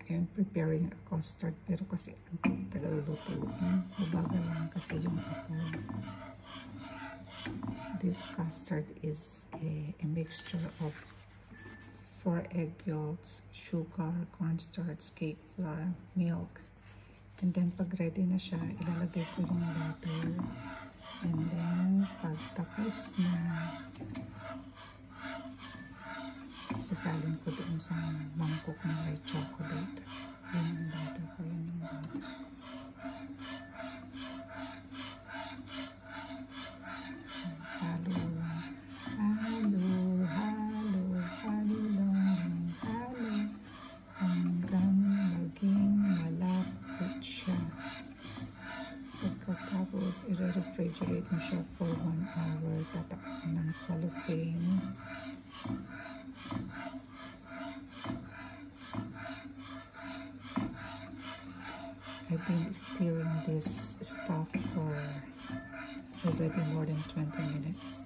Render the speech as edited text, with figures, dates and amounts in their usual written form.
I'm preparing a custard, pero kasi ang tagal lutuin. Mabagal lang kasi yung apoy. This custard is a mixture of 4 egg yolks, sugar, cornstarch, cake flour, milk. And then pag ready na siya, ilalagay ko yung butter. And then pag tapos na, sasalin ko doon sa mangkok na may chocolate. Yun yung butter ko, yun yung butter. Halo lang. Halo, halo, halo lang. Halo. Hanggang maging malapot siya. Pagkatapos, i-refrigerate mo siya for 1 hour. Tatakpan ng cellophane. I've been stirring this stuff for already more than 20 minutes.